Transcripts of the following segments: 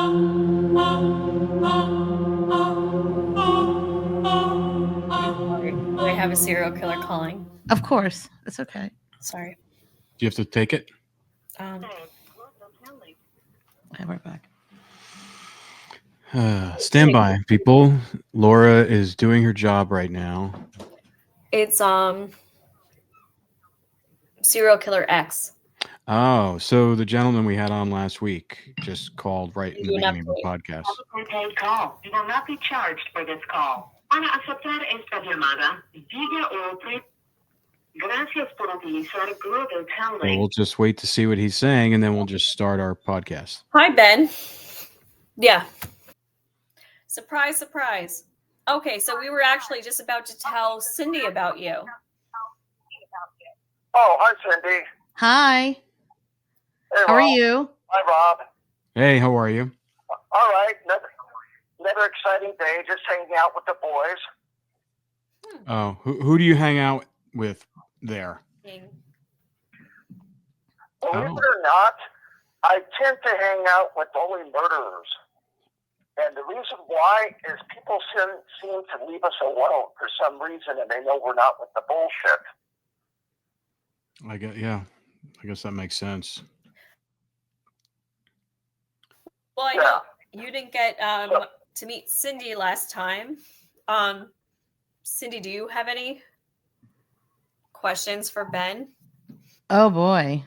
Do I have a serial killer calling? Of course. It's okay. Sorry. Do you have to take it? Okay, we're back. Stand by, people. Laura is doing her job right now. It's serial killer X. Oh, so the gentleman we had on last week just called right in the beginning of the podcast. Prepaid call. You will not be charged for this call. Para aceptar esta llamada, diga o gracias por utilizar Global So Telly. we'll just wait to see what he's saying, and then we'll just start our podcast. Hi, Ben. Yeah. Surprise, surprise. Okay, so we were actually just about to tell Cindy about you. Oh, hi, Cindy. Hi. Hey, How are Rob. you? Hi, Rob. Hey, how are you? All right. Another exciting day, just hanging out with the boys. Oh, who do you hang out with there? Believe Oh. it or not, I tend to hang out with only murderers. And the reason why is people seem to leave us alone for some reason, and they know we're not with the bullshit. I guess that makes sense. Well, I know you didn't get to meet Cindy last time. Cindy, do you have any questions for Ben? Oh boy.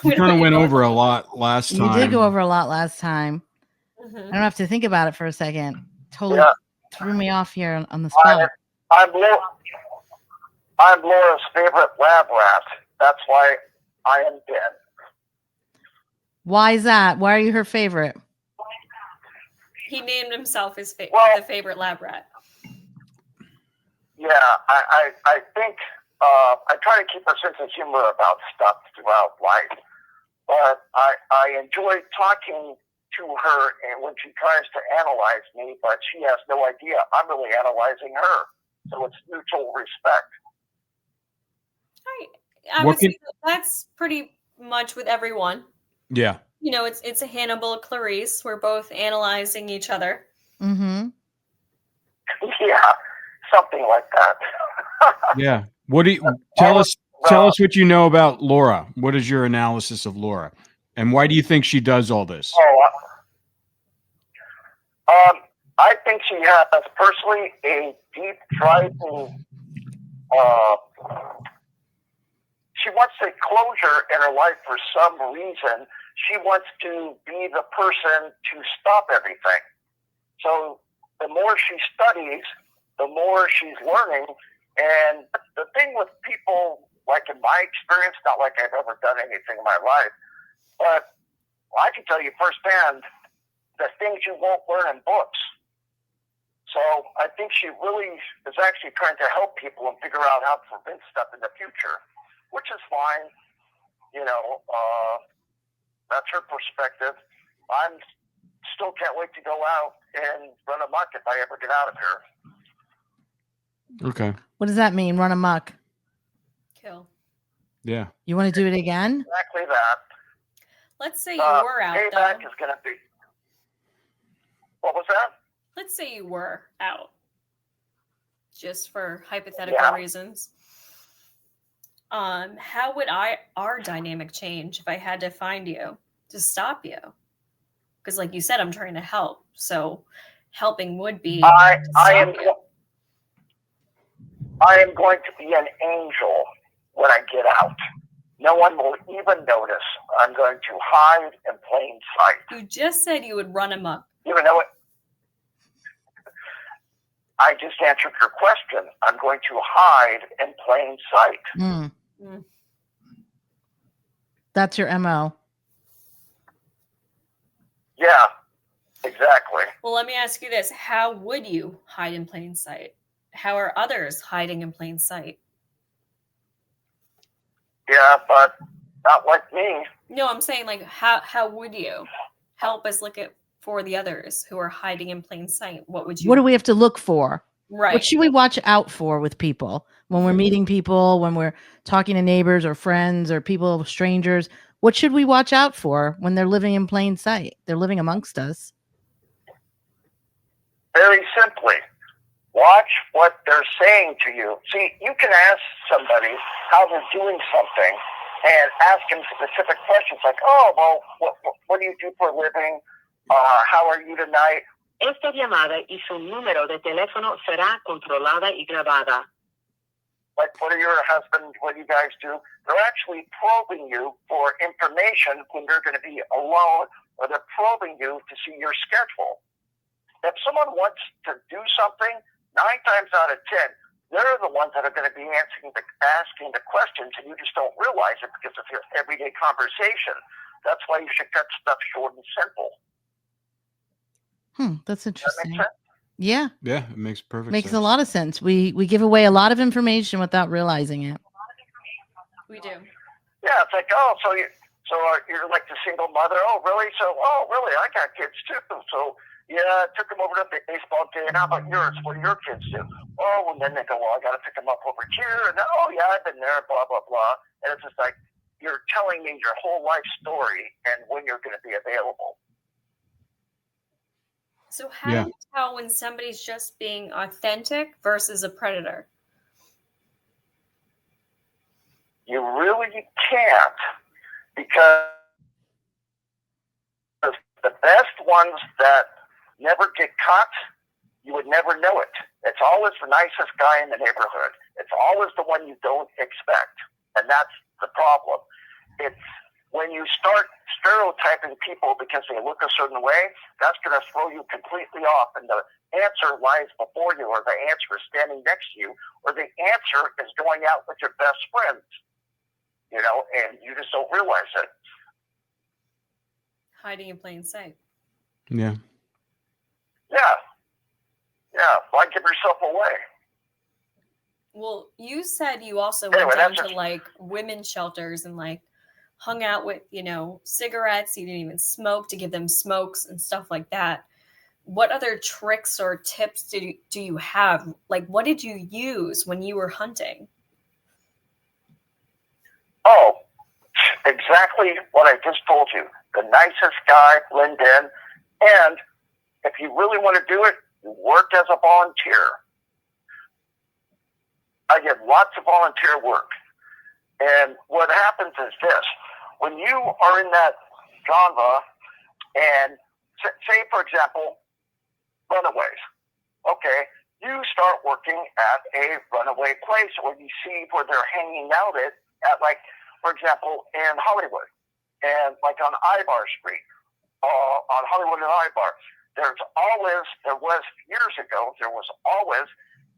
We kind of went over a lot last time. You did go over a lot last time. Mm-hmm. I don't have to think about it for a second. Totally threw me off here on the spot. I'm Laura's favorite lab rat. That's why I am Ben. Why is that? Why are you her favorite? He named himself his the favorite lab rat. Yeah, I think I try to keep a sense of humor about stuff throughout life, but I enjoy talking to her and when she tries to analyze me, but she has no idea I'm really analyzing her. So it's mutual respect. I would say that's pretty much with everyone. Yeah. You know, it's a Hannibal Clarice. We're both analyzing each other. Mm-hmm. Yeah, something like that. Yeah. What do you tell us what you know about Laura? What is your analysis of Laura? And why do you think she does all this? I think she has personally a deep driving she wants a closure in her life for some reason. She wants to be the person to stop everything. So the more she studies, the more she's learning. And the thing with people, like in my experience, not like I've ever done anything in my life, but I can tell you firsthand the things you won't learn in books. So I think she really is actually trying to help people and figure out how to prevent stuff in the future, which is fine. You know, that's her perspective. I'm still can't wait to go out and run amok if I ever get out of here. Okay. What does that mean? Run amok? Kill. Yeah. You want to do it again? Exactly that. Let's say you were out, payback though. is going to be... What was that? Let's say you were out. Just for hypothetical reasons. How would our dynamic change if I had to find you to stop you? Because like you said, I'm trying to help. So helping would be I am going to be an angel when I get out. No one will even notice. I'm going to hide in plain sight. You just said you would run amok. Even though I just answered your question. I'm going to hide in plain sight. Mm. That's your MO. Yeah, exactly. Well, let me ask you this. How would you hide in plain sight? How are others hiding in plain sight? Yeah, but not like me. No, I'm saying like how would you help us look at for the others who are hiding in plain sight? What would you? What do we have to look for? Right. What should we watch out for with people when we're meeting people, when we're talking to neighbors or friends or people, strangers? What should we watch out for when they're living in plain sight? They're living amongst us. Very simply, watch what they're saying to you. See, you can ask somebody how they're doing something and ask them specific questions like, oh, well, what do you do for a living? How are you tonight? Esta llamada y su número de teléfono será controlada y grabada. Like, what are your husband? What do you guys do? They're actually probing you for information when they're going to be alone, or they're probing you to see your schedule. If someone wants to do something, 9 times out of 10, they're the ones that are going to be asking the questions, and you just don't realize it because of your everyday conversation. That's why you should cut stuff short and simple. That's interesting. Does that make sense? Yeah. Yeah, it makes perfect Makes sense. a lot of sense. We give away a lot of information without realizing it. We do. Yeah, it's like, oh, so you're like the single mother. Oh, really? Oh, really? I got kids too. So, yeah, I took them over to the baseball game. How about yours? What do your kids do? Oh, and then they go, well, I got to pick them up over here. And then, oh, yeah, I've been there, blah, blah, blah. And it's just like, you're telling me your whole life story and when you're going to be available. So how do you tell when somebody's just being authentic versus a predator? You really can't, because the best ones that never get caught, you would never know it. It's always the nicest guy in the neighborhood. It's always the one you don't expect. And that's the problem. It's when you start stereotyping people because they look a certain way, that's going to throw you completely off. And the answer lies before you, or the answer is standing next to you, or the answer is going out with your best friends, and you just don't realize it. Hiding in plain sight. Yeah. Yeah. Why give yourself away? Well, you said you also Anyway, went down that's to like women's shelters and like hung out with, cigarettes. You didn't even smoke, to give them smokes and stuff like that. What other tricks or tips do you have? Like, what did you use when you were hunting? Oh, exactly what I just told you. The nicest guy, blend in. And if you really want to do it, you work as a volunteer. I get lots of volunteer work. And what happens is this. When you are in that genre, and say, for example, runaways. Okay, you start working at a runaway place, or you see where they're hanging out at like, for example, in Hollywood, and like on Ibar Street, on Hollywood and Ibar, there was years ago, there was always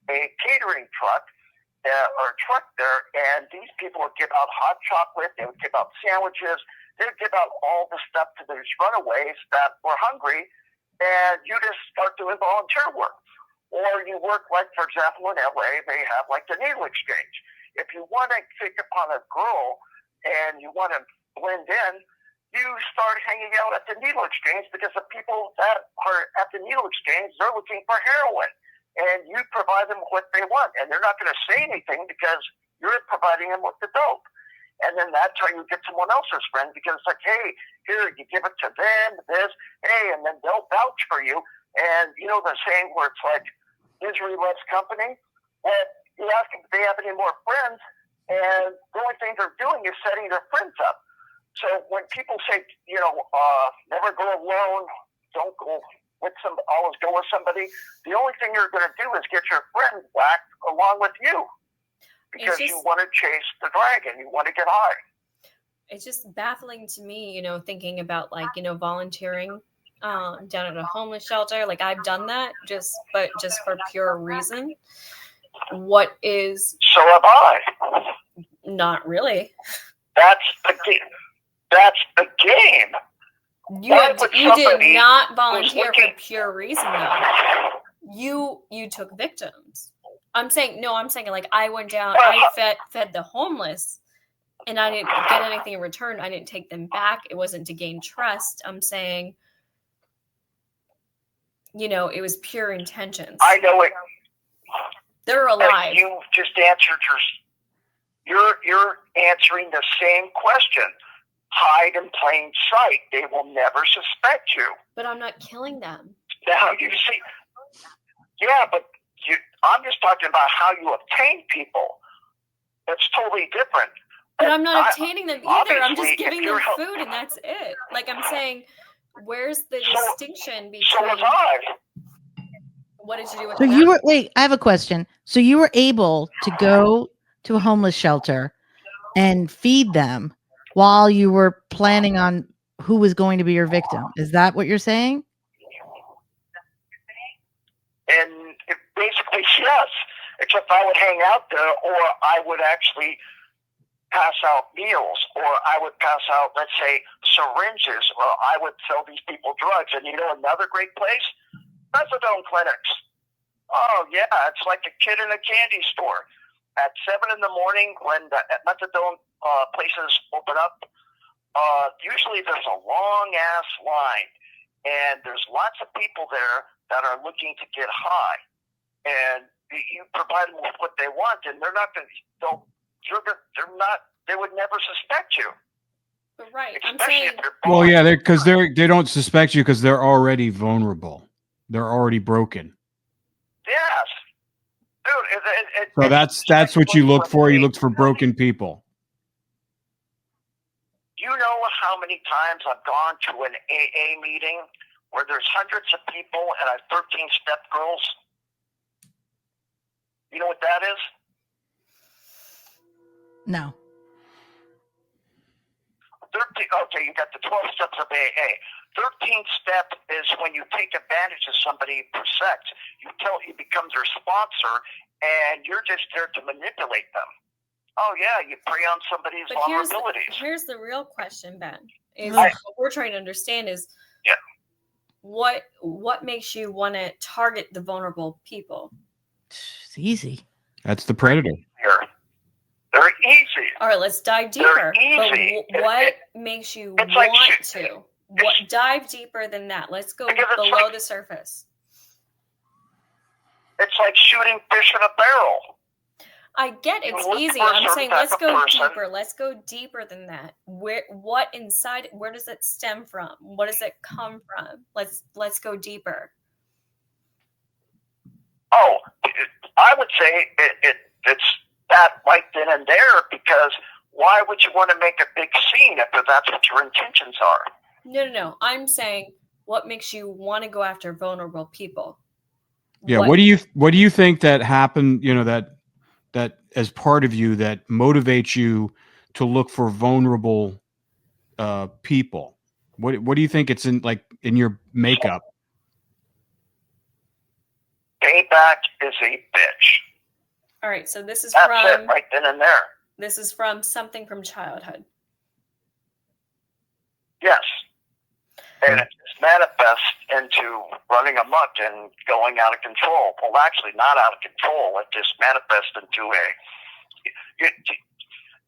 a catering truck or truck there, and these people would give out hot chocolate, they would give out sandwiches, they would give out all the stuff to these runaways that were hungry, and you just start doing volunteer work. Or you work, like, for example, in LA, they have like the needle exchange. If you want to pick upon a girl and you want to blend in, you start hanging out at the needle exchange, because the people that are at the needle exchange, they're looking for heroin. And you provide them what they want. And they're not going to say anything because you're providing them with the dope. And then that's how you get someone else's friend, because it's like, hey, here, you give it to them, this, hey, and then they'll vouch for you. And you know the saying where it's like, misery loves company? Well, you ask them if they have any more friends, and the only thing they're doing is setting their friends up. So when people say, never go alone, don't go with always go with somebody, the only thing you're going to do is get your friend whacked along with you, because you want to chase the dragon, you want to get high. It's just baffling to me, thinking about like, volunteering down at a homeless shelter. Like, I've done that just for pure reason. What is? So have I. Not really. That's the game. That's the game. You did not volunteer for pure reason, though. You took victims. I'm saying like, I went down, I fed the homeless, and I didn't get anything in return. I didn't take them back. It wasn't to gain trust. I'm saying, it was pure intentions. I know it. They're alive. You just answered you're answering the same question. hide in plain sight. They will never suspect you. But I'm not killing them. Now, you see, yeah, but I'm just talking about how you obtain people. That's totally different. But I'm not obtaining them either. I'm just obviously, giving if them you're food and that's it. Like I'm saying, where's the So- distinction So was between I. what did you do with So them? you were wait, I have a question. So you were able to go to a homeless shelter and feed them while you were planning on who was going to be your victim. Is that what you're saying? And it basically, yes. Except I would hang out there, or I would actually pass out meals, or I would pass out, let's say, syringes, or I would sell these people drugs. And you know another great place? Methadone clinics. Oh, yeah, it's like a kid in a candy store. At 7 in the morning, when the methadone places open up, usually there's a long-ass line, and there's lots of people there that are looking to get high. And you provide them with what they want, and they're not going to, they would never suspect you. But right, I'm Especially saying if they're Well, born. yeah, because they don't suspect you because they're already vulnerable. They're already broken. Yes. Dude, So that's what you look for. You look for broken people. You know how many times I've gone to an AA meeting where there's hundreds of people and I have 13 step girls? You know what that is? No. 13, okay, you got the 12 steps of AA. 13th step is when you take advantage of somebody for sex. You become their sponsor, and you're just there to manipulate them. Oh, yeah, you prey on somebody's but vulnerabilities. here's the real question, Ben. Is Right. what we're trying to understand is Yeah. what makes you want to target the vulnerable people? It's easy. That's the predator. They're easy. All right, let's dive deeper. easy. But what makes you it's like want shit. to? What dive deeper than that? Let's go Because it's below like- the surface. It's like shooting fish in a barrel. I get it's look easy. for a I'm certain saying type let's of go person. deeper. Let's go deeper than that. Where does it stem from? What does it come from? Let's go deeper. Oh, I would say it's that right then and there, because why would you want to make a big scene if that's what your intentions are? No. I'm saying what makes you want to go after vulnerable people? Yeah. What do you think that happened? You know, that as part of you that motivates you to look for vulnerable people. What do you think it's in your makeup? Payback is a bitch. All right, so this is That's from it, right then and there. this is from something from childhood. Yes. And it just manifests into running amok and going out of control. Well, actually, not out of control. It just manifests into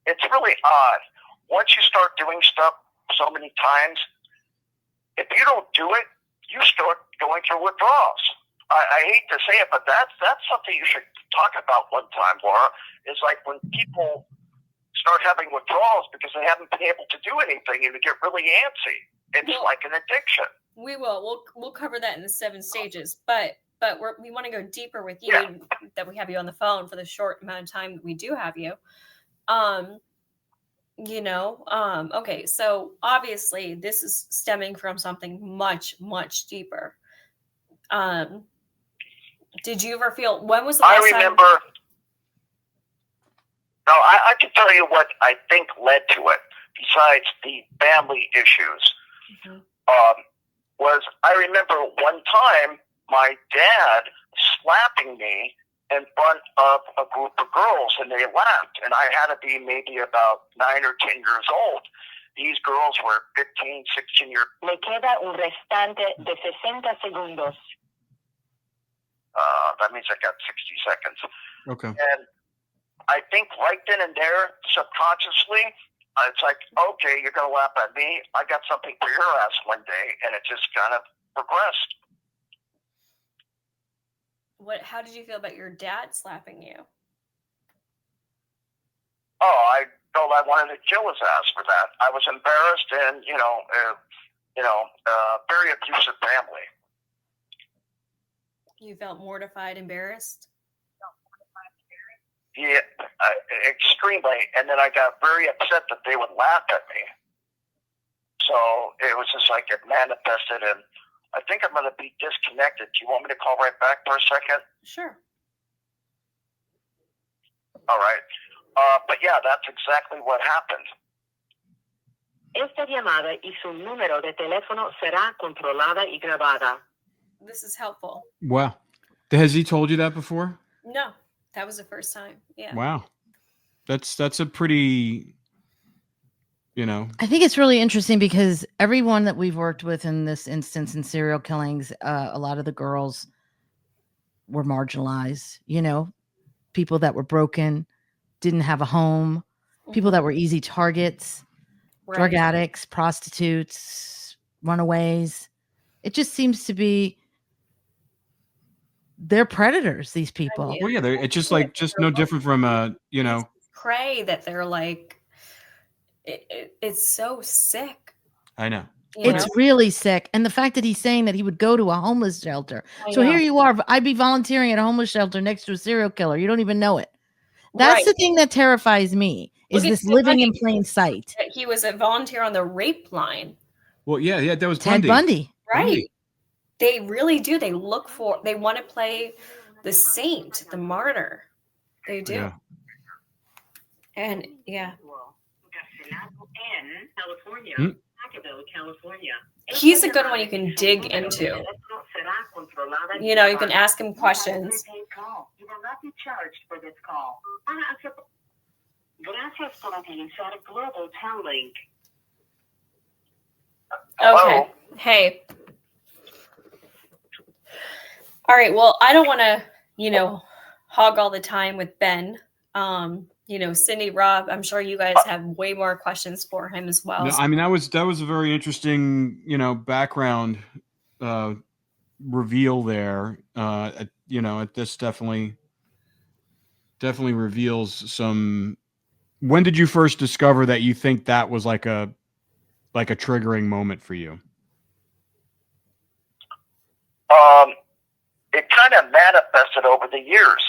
it's really odd. Once you start doing stuff so many times, if you don't do it, you start going through withdrawals. I hate to say it, but that's something you should talk about one time, Laura, is like when people start having withdrawals because they haven't been able to do anything and they get really antsy. It's like an addiction. We will. We'll cover that in the 7 stages, but we want to go deeper with you, Yeah. that we have you on the phone for the short amount of time that we do have you. Okay, so obviously this is stemming from something much, much deeper. Did you ever feel, when was the last I remember. No, I can tell you what I think led to it, besides the family issues. time? Was I remember one time my dad slapping me in front of a group of girls, and they laughed, and I had to be maybe about 9 or 10 years old. These girls were 15, 16 years old. Le queda un restante de 60 segundos. That means I got 60 seconds. Okay. And I think right then and there, subconsciously, it's like, okay, you're going to laugh at me. I got something for your ass one day, and it just kind of progressed. How did you feel about your dad slapping you? Oh, felt I wanted to kill his ass for that. I was embarrassed and, very abusive family. You felt mortified, embarrassed? Yeah, extremely. And then I got very upset that they would laugh at me. So it was just like it manifested, and I think I'm going to be disconnected. Do you want me to call right back for a second? Sure. All right. But yeah, that's exactly what happened. Esta llamada y su número de teléfono será controlada y grabada. This is helpful. Wow. Has he told you that before? No, that was the first time. Yeah. Wow. That's a pretty, I think it's really interesting because everyone that we've worked with in this instance in serial killings, a lot of the girls were marginalized, people that were broken, didn't have a home, people that were easy targets, drug addicts, prostitutes, runaways. It just seems to be they're predators, these people. Well, yeah, it's just no different from Prey that they're like, it's so sick. I know. It's really sick. And the fact that he's saying that he would go to a homeless shelter. So here you are, I'd be volunteering at a homeless shelter next to a serial killer. You don't even know it. That's the thing that terrifies me, is this living in plain sight. He was a volunteer on the rape line. Well, yeah, that was Ted Bundy. Right. Bundy. They really do. They want to play the saint, the martyr. They do. Yeah. And yeah. He's a good one you can dig into. You can ask him questions. You will not be charged for this call. Gracias por utilizar Global Tel Link. Okay. Hey. All right. Well, I don't want to, hog all the time with Ben. Cindy, Rob, I'm sure you guys have way more questions for him as well. No, I mean, that was a very interesting, background reveal there. This definitely reveals some. When did you first discover that you think that was like a triggering moment for you? It kind of manifested over the years.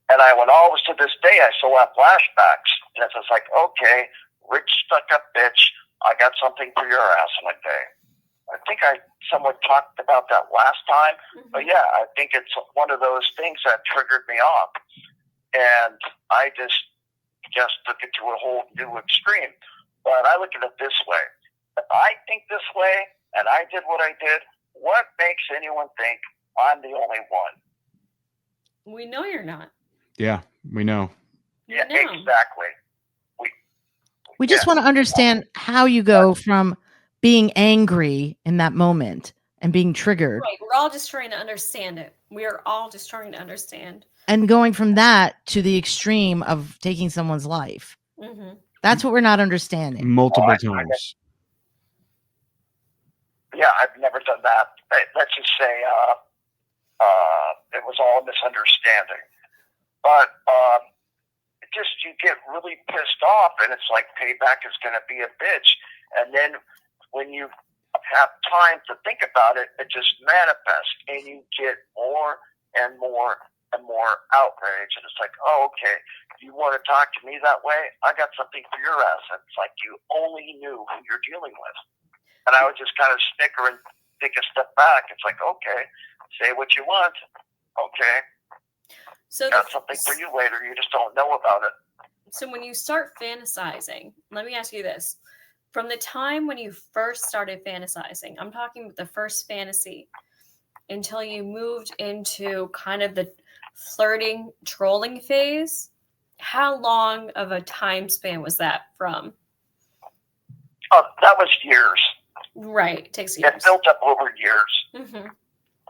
And I went always to this day, I still have flashbacks. And it's just like, okay, rich stuck-up bitch, I got something for your ass one day. I think I somewhat talked about that last time. Mm-hmm. But yeah, I think it's one of those things that triggered me off. And I just took it to a whole new extreme. But I look at it this way. If I think this way, and I did what I did, what makes anyone think I'm the only one? We know you're not. Yeah, we know. Yeah, exactly. We just want to understand how you go from being angry in that moment and being triggered. Right. We're all just trying to understand it. We are all just trying to understand. And going from that to the extreme of taking someone's life. Mm-hmm. That's what we're not understanding. Multiple times. Yeah, I've never done that. Let's just say it was all a misunderstanding. But you get really pissed off, and it's like payback is going to be a bitch. And then when you have time to think about it, it just manifests, and you get more and more and more outrage. And it's like, oh, okay, you want to talk to me that way? I got something for your ass. And it's like you only knew who you're dealing with. And I would just kind of snicker and take a step back. It's like, okay, say what you want. Okay. So got something for you later. You just don't know about it. So when you start fantasizing, let me ask you this. From the time when you first started fantasizing, I'm talking the first fantasy, until you moved into kind of the flirting, trolling phase, how long of a time span was that from? Oh, that was years. Right. It takes years. It built up over years. Mm-hmm.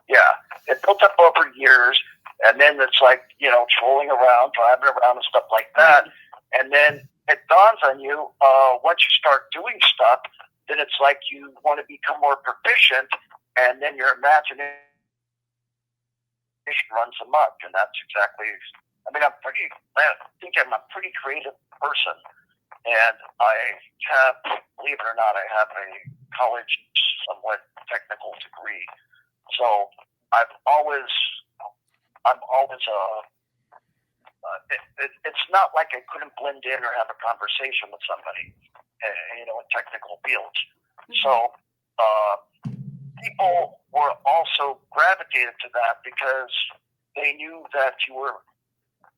Yeah. It built up over years. And then it's like, trolling around, driving around and stuff like that. And then it dawns on you, once you start doing stuff, then it's like you want to become more proficient, and then your imagination runs amok. And that's exactly, I think I'm a pretty creative person. And I have, believe it or not, I have a college somewhat technical degree. So I'm always it's not like I couldn't blend in or have a conversation with somebody, in technical fields. So people were also gravitated to that because they knew that you were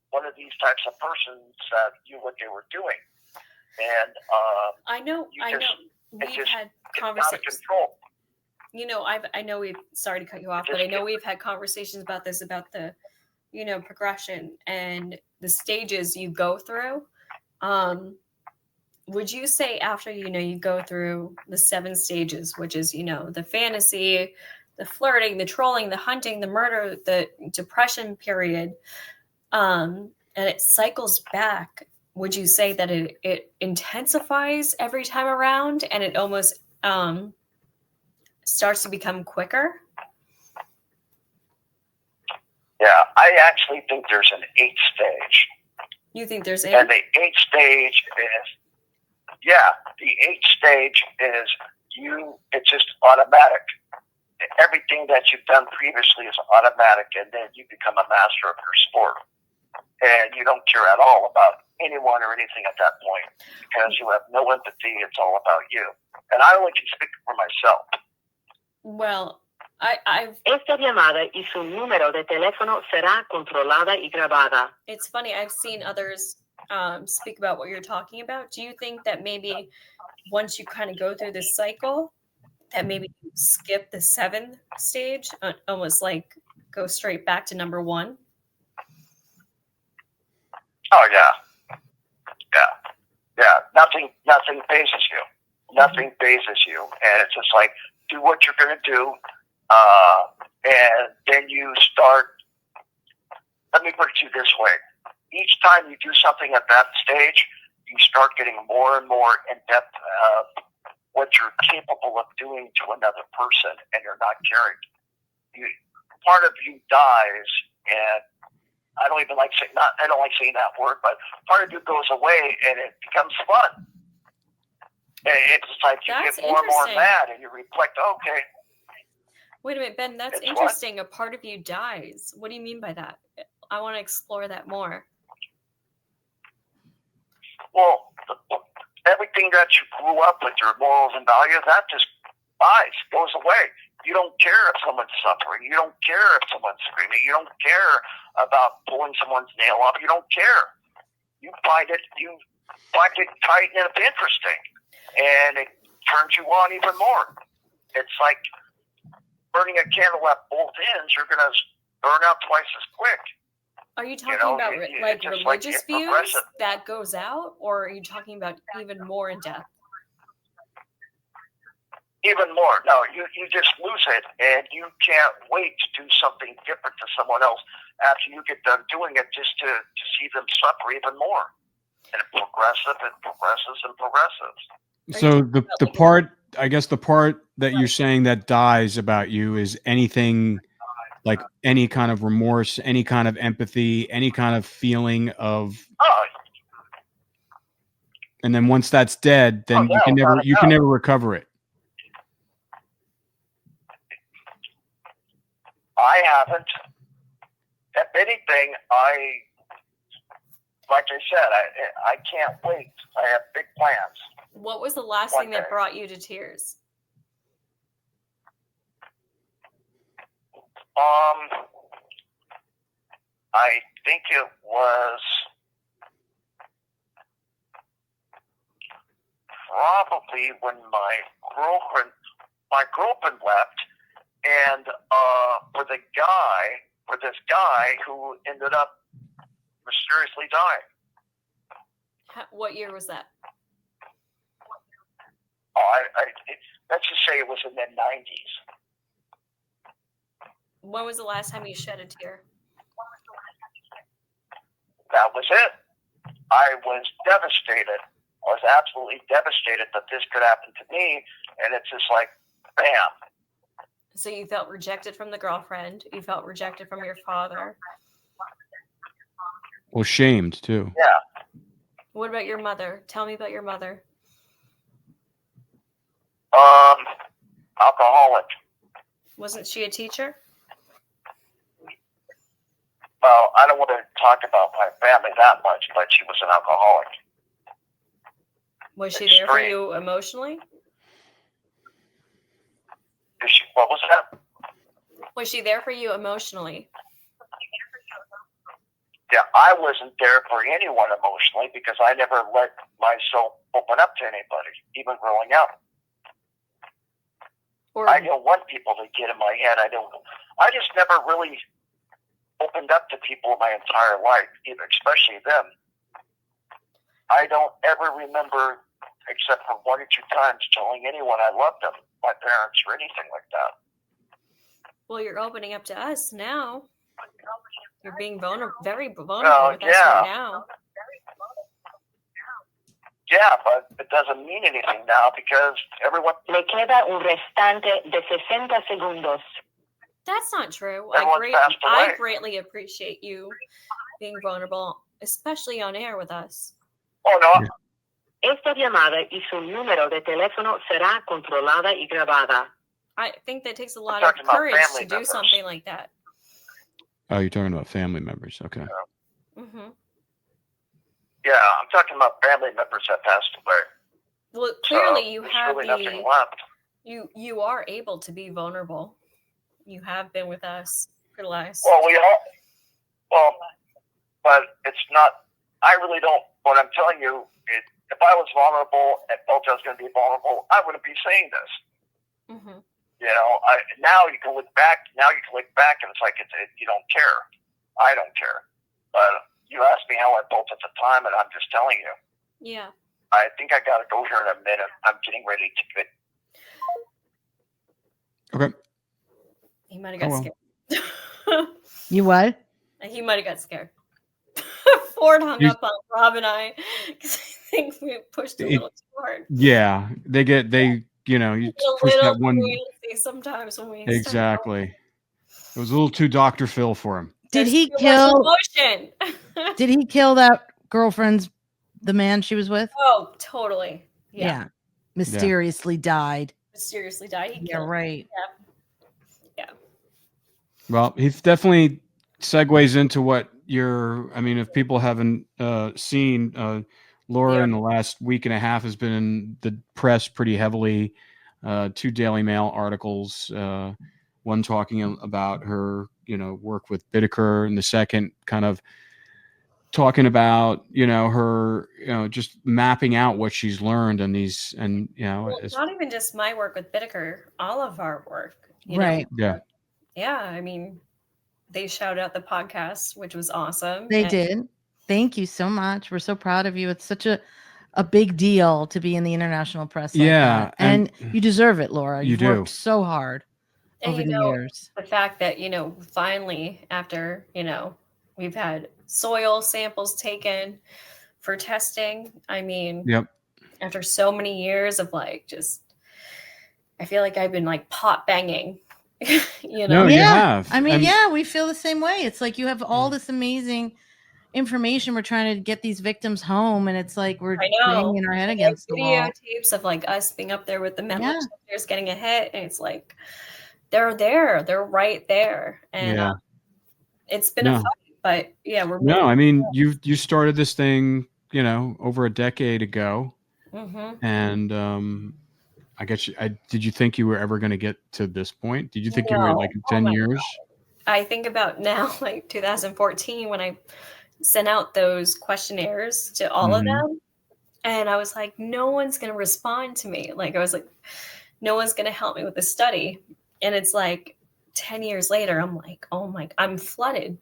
one of these types of persons that knew what they were doing. And I know we've had conversations. I know we've, sorry to cut you off, but I know we've had conversations about this, about the, progression and the stages you go through. Would you say after, you go through the 7 stages, which is, the fantasy, the flirting, the trolling, the hunting, the murder, the depression period, and it cycles back, would you say that it intensifies every time around and it almost starts to become quicker? Yeah, I actually think there's an 8th stage. You think there's 8? And the 8th stage is, the 8th stage is it's just automatic. Everything that you've done previously is automatic, and then you become a master of your sport. And you don't care at all about anyone or anything at that point because you have no empathy. It's all about you. And I only can speak for myself. Well, Esta llamada y su número de teléfono será controlada y grabada. It's funny. I've seen others speak about what you're talking about. Do you think that maybe once you kind of go through this cycle, that maybe you skip the 7th stage, almost like go straight back to number 1? Oh yeah. Nothing phases you. Nothing phases you, and it's just like do what you're going to do, and then you start. Let me put it to you this way: each time you do something at that stage, you start getting more and more in depth of what you're capable of doing to another person, and you're not caring. Part of you dies, and I don't like saying that word, but part of you goes away, and it becomes fun. And it's like you get more and more mad, and you reflect. Okay. Wait a minute, Ben. That's interesting. What? A part of you dies. What do you mean by that? I want to explore that more. Well, everything that you grew up with, your morals and values, that just dies, goes away. You don't care if someone's suffering. You don't care if someone's screaming. You don't care about pulling someone's nail off. You don't care. You find it tight and interesting, and it turns you on even more. It's like burning a candle at both ends. You're going to burn out twice as quick. Are you talking about religious views that goes out, or are you talking about even more in depth? Even more. No, you just lose it, and you can't wait to do something different to someone else after you get done doing it, just to see them suffer even more. And it progresses and progresses and progresses. So the part, I guess the part that you're saying that dies about you is anything like any kind of remorse, any kind of empathy, any kind of feeling of. And then once that's dead, then you can never recover it. I haven't. If anything, like I said, I can't wait. I have big plans. What was the last thing that brought you to tears? I think it was probably when my girlfriend left, and for this guy who ended up mysteriously dying. What year was that? Let's just say it was in the 90s. When was the last time you shed a tear? That was it. I was devastated. I was absolutely devastated that this could happen to me, and it's just like, bam. So you felt rejected from the girlfriend. You felt rejected from your father. Well, shamed too. Yeah. What about your mother? Tell me about your mother. Alcoholic. Wasn't she a teacher? Well, I don't want to talk about my family that much, but she was an alcoholic. Was she there for you emotionally? What was that? Was she there for you emotionally? Yeah, I wasn't there for anyone emotionally because I never let myself open up to anybody, even growing up. I don't want people to get in my head. I just never really opened up to people my entire life, especially them. I don't ever remember, except for 1 or 2 times, telling anyone I loved them, my parents, or anything like that. Well, you're opening up to us now. You're being very vulnerable with us right now. Yeah, but it doesn't mean anything now because everyone... Le queda un restante de 60 segundos. That's not true. Passed away. I greatly appreciate you being vulnerable, especially on air with us. Oh, no. Esta llamada y su número de teléfono será controlada y grabada. I think that takes a lot of courage to do something like that. Oh, you're talking about family members. Okay. Mm-hmm. Yeah, I'm talking about family members that passed away. Well, clearly so you have really nothing left. You are able to be vulnerable. You have been with us for the last. But it's not. I really don't. What I'm telling you, if I was vulnerable and felt I was going to be vulnerable, I wouldn't be saying this. Mm-hmm. You know, now you can look back. Now you can look back, and it's like you don't care. I don't care. But you asked me how I felt at the time, and I'm just telling you. Yeah. I think I got to go here in a minute. I'm getting ready to get. Okay. He might have got scared. You what? He might have got scared. Ford hung up on Rob and I because I think we pushed a little too hard. Yeah, you push that one. Sometimes when we exactly. It was a little too Dr. Phil for him. Did he kill that the man she was with? Oh, totally. Yeah. Mysteriously died. He killed right. Yeah. Well, he definitely segues into what if people haven't seen, Laura in the last week and a half has been in the press pretty heavily. 2 Daily Mail articles, one talking about her, work with Predatory, and the second kind of talking about, her, just mapping out what she's learned and it's not even just my work with Predatory, all of our work. Right. Yeah. Yeah. I mean, they shouted out the podcast, which was awesome. They did. Thank you so much. We're so proud of you. It's such a big deal to be in the international press like that. And you deserve it, Laura. You've worked so hard over the years. The fact that, finally, after, we've had soil samples taken for testing. I mean, after so many years of I feel like I've been pot banging. No, you have. I mean, we feel the same way. It's like you have all this amazing information. We're trying to get these victims home, and it's like we're banging our head against the wall. Videotapes of us being up there with the mental shelters getting a hit, and it's like they're there, they're right there, and it's been a fight. But we're moving. I mean, you started this thing, over a decade ago, and I guess did you think you were ever going to get to this point? Did you think you were 10 years? I think about now, 2014, when I sent out those questionnaires to all of them, and I was like, no one's going to respond to me. I was like, no one's going to help me with the study. And it's 10 years later, I'm like, oh my, I'm flooded.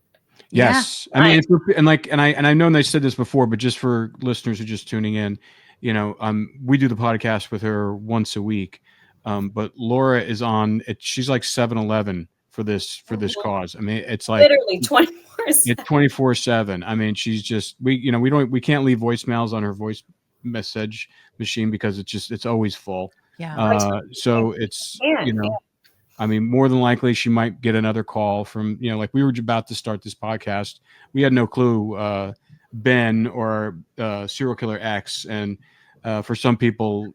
Yes. I mean, and I've known they said this before, but just for listeners who are just tuning in, we do the podcast with her once a week. But Laura is on it. She's 7-Eleven for this cause. I mean, it's literally 24/7. It's 24/7. I mean, she's just, we can't leave voicemails on her voice message machine because it's always full. Yeah. So it's, I mean, more than likely she might get another call from, we were about to start this podcast. We had no clue Ben or serial killer X, and for some people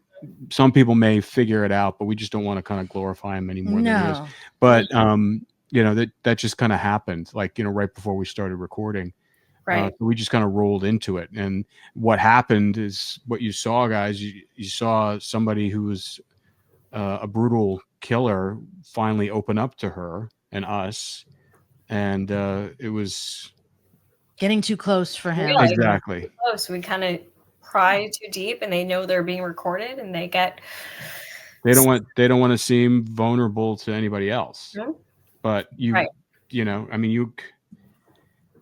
may figure it out, but we just don't want to kind of glorify him any more than he is. No. But that just kind of happened, like right before we started recording. Right. So we just kind of rolled into it, and what happened is what you saw, guys. You saw somebody who was a brutal killer finally open up to her and us, and it was Getting too close for him. Yeah, exactly. Close. We kind of pry too deep, and they know they're being recorded, and they get. They don't want to seem vulnerable to anybody else. Mhm. But Right. I mean,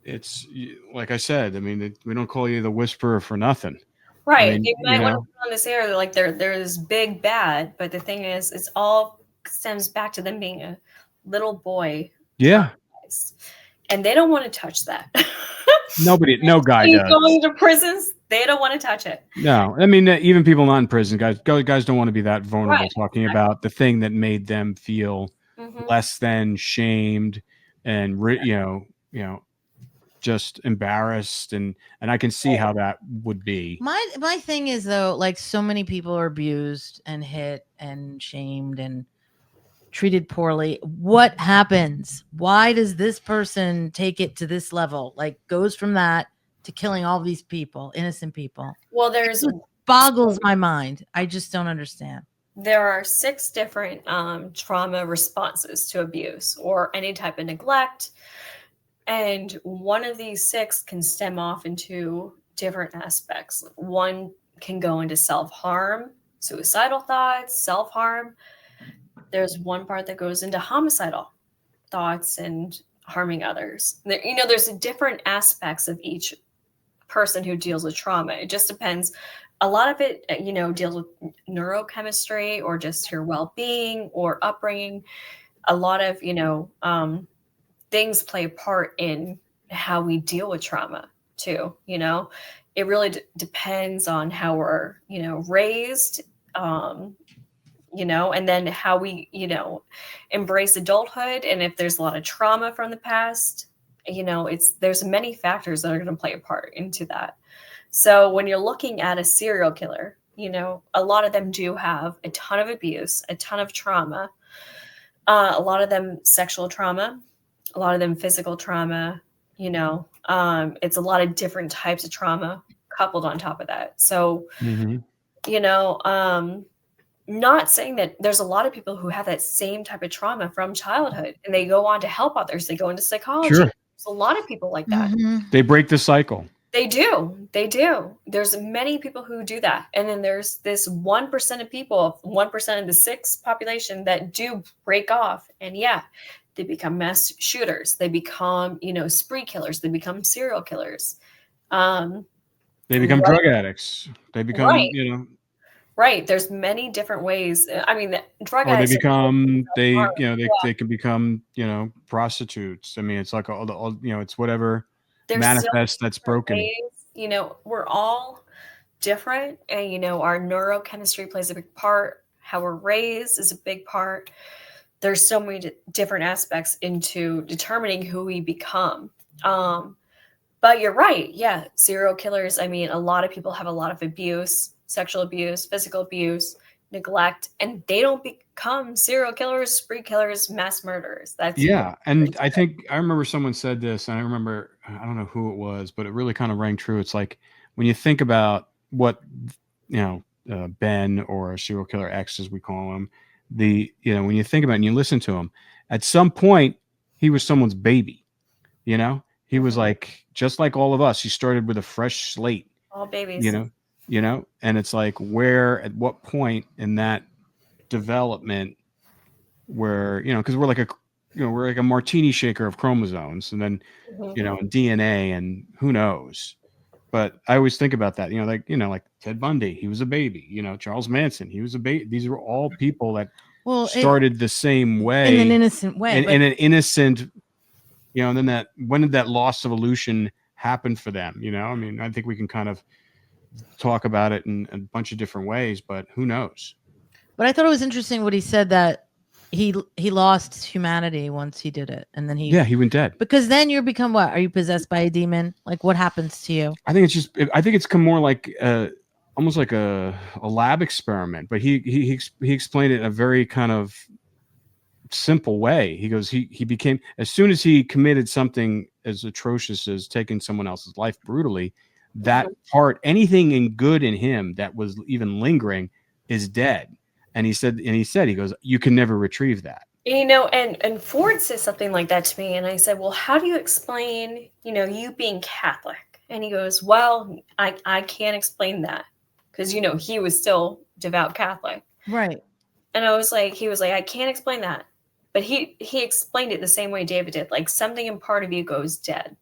it's like I said. I mean, we don't call you the whisperer for nothing. Right. I mean, you might want to put on this air like there's big bad, but the thing is, it's all stems back to them being a little boy. Yeah. And they don't want to touch that. No guy does. Going to prisons, they don't want to touch it. No, I mean, even people not in prison, guys don't want to be that vulnerable, Right. talking about the thing that made them feel less than, shamed, and just embarrassed, and I can see how that would be. My thing is, though, like, so many people are abused and hit and shamed and treated poorly. What happens? Why does this person take it to this level? Like, goes from that to killing all these people, innocent people? Well, it boggles my mind. I just don't understand. There are 6 different trauma responses to abuse or any type of neglect. And one of these 6 can stem off into different aspects. One can go into self-harm, suicidal thoughts, self-harm. There's one part that goes into homicidal thoughts and harming others. There's different aspects of each person who deals with trauma. It just depends. A lot of it, deals with neurochemistry or just your well-being or upbringing. A lot of, things play a part in how we deal with trauma too. It really depends on how we're, raised, and then how we, embrace adulthood. And if there's a lot of trauma from the past, there's many factors that are going to play a part into that. So when you're looking at a serial killer, a lot of them do have a ton of abuse, a ton of trauma, a lot of them sexual trauma, a lot of them physical trauma, it's a lot of different types of trauma coupled on top of that. So, not saying that there's a lot of people who have that same type of trauma from childhood and they go on to help others. They go into psychology. Sure. There's a lot of people like that. They break the cycle. They do. There's many people who do that. And then there's this 1% of people, 1% of the 6 population that do break off. And they become mass shooters. They become, spree killers. They become serial killers. They become drug addicts. They become, Right. There's many different ways. I mean, drug or addicts. they become, they can become, prostitutes. I mean, it's like all it's whatever manifest that's broken. Ways, we're all different, and our neurochemistry plays a big part. How we're raised is a big part. There's so many different aspects into determining who we become. But you're right. Yeah, serial killers. I mean, a lot of people have a lot of abuse, sexual abuse, physical abuse, neglect, and they don't become serial killers, spree killers, mass murderers. And I think I remember someone said this, and I don't know who it was, but it really kind of rang true. It's like when you think about what Ben or serial killer X, as we call him, when you think about it and you listen to him, at some point he was someone's baby. He was like, just like all of us. He started with a fresh slate. All babies. And it's like, at what point in that development where, because we're like a martini shaker of chromosomes, and then, and DNA, and who knows. But I always think about that, like Ted Bundy, he was a baby, Charles Manson, he was a baby. These were all people that started the same way, in an innocent way, in an innocent, and then when did that loss of illusion happen for them? I mean, I think we can kind of talk about it in a bunch of different ways, but who knows? But I thought it was interesting what he said, that he lost humanity once he did it, and then he he went dead. because then you become what? Are you possessed by a demon? Like what happens to you? I think it's come more like almost like a lab experiment. But he explained it in a very kind of simple way. He goes, he became, as soon as he committed something as atrocious as taking someone else's life brutally, that part, anything in good in him that was even lingering, is dead. And he said, he goes, you can never retrieve that. You know, and Ford said something like that to me, and I said, well, how do you explain, you know, you being Catholic? And he goes, well, I can't explain that because, you know, he was still devout Catholic. Right. And I was like, he was like, I can't explain that. But he explained it the same way David did, like something in part of you goes dead.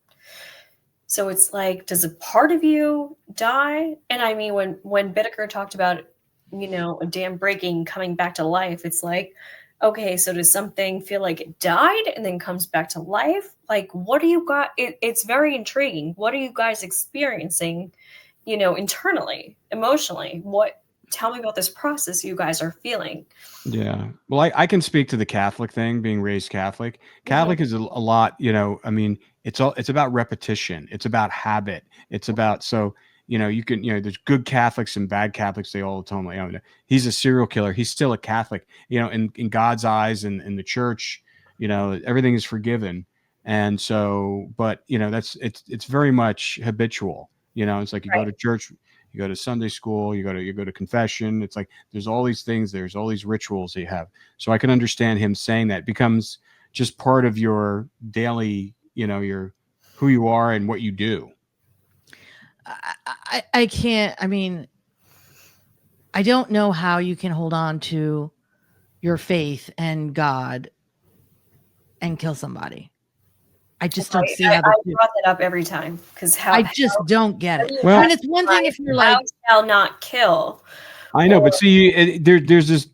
So it's like, does a part of you die? And I mean, when Bittaker talked about, you know, a dam breaking, coming back to life, it's like, okay, so does something feel like it died and then comes back to life? Like, what do you got? It's very intriguing. What are you guys experiencing, you know, internally, emotionally? Tell me about this process you guys are feeling. Yeah. Well, I can speak to the Catholic thing, being raised Catholic. Catholic is a lot, you know, I mean, it's about repetition. It's about habit. It's about, so, you know, you can, you know, there's good Catholics and bad Catholics. They all tell me, you know, he's a serial killer. He's still a Catholic, you know, in God's eyes and in the church, you know, everything is forgiven. And so, but, you know, it's very much habitual. You know, it's like you go to church, you go to Sunday school, you go to confession. It's like there's all these things, there's all these rituals that you have. So I can understand him saying that. It becomes just part of your daily, you know, your who you are and what you do. I can't. I mean, I don't know how you can hold on to your faith and God and kill somebody. I just don't see how. I brought that up every time because I just don't get it. Well, I mean, it's one thing if you're like, shall not kill. I know, but see, there's this,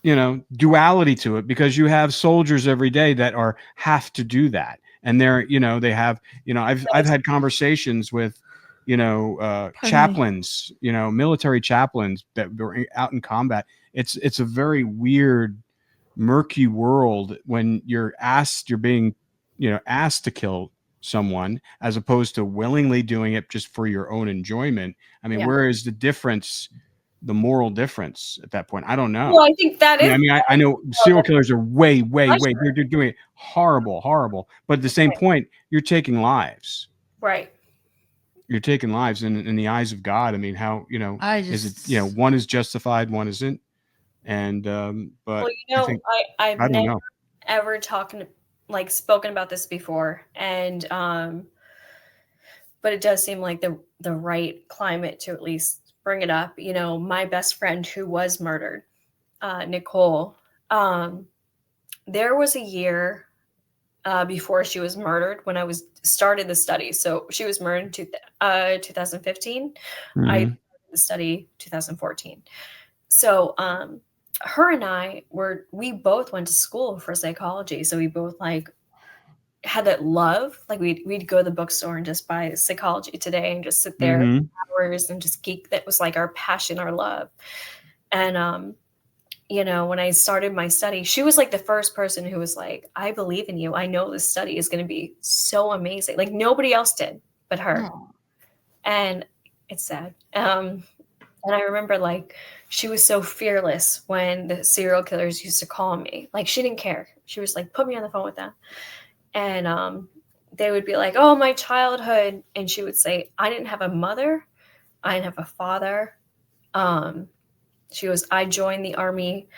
you know, duality to it, because you have soldiers every day that have to do that, and they're, you know, they have, you know, I've had conversations with, you know, chaplains, you know, military chaplains that were out in combat. It's a very weird, murky world when you're being, you know, asked to kill someone as opposed to willingly doing it just for your own enjoyment. I mean, where is the difference, the moral difference at that point? I don't know. Well, I think that is. I mean, I know serial killers are way. They're doing it horrible. But at the same point, you're taking lives. Right. You're taking lives in the eyes of God. I mean, how, you know, is it, you know, one is justified, one isn't. And, but well, you know, I've I don't never know. ever spoken about this before. And, but it does seem like the right climate to at least bring it up. You know, my best friend who was murdered, Nicole, there was a year before she was murdered when I started the study. So she was murdered in 2015. Mm-hmm. I started the study 2014. So her and we both went to school for psychology. So we both had that love. Like we'd go to the bookstore and just buy Psychology Today and just sit there for hours and just geek. That was like our passion, our love. And you know, when I started my study, she was like the first person who was like, I believe in you. I know this study is going to be so amazing. Like nobody else did but her. Oh. And it's sad. And I remember like she was so fearless when the serial killers used to call me. Like she didn't care. She was like, put me on the phone with them. And they would be like, oh, my childhood. And she would say, I didn't have a mother. I didn't have a father. She goes, I joined the Army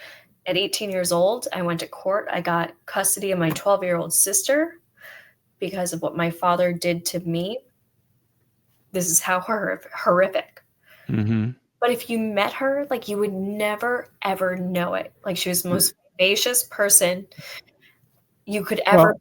at 18 years old. I went to court. I got custody of my 12-year-old sister because of what my father did to me. This is how horrific. Mm-hmm. But if you met her, like you would never, ever know it. Like she was the most vivacious person you could ever. Well,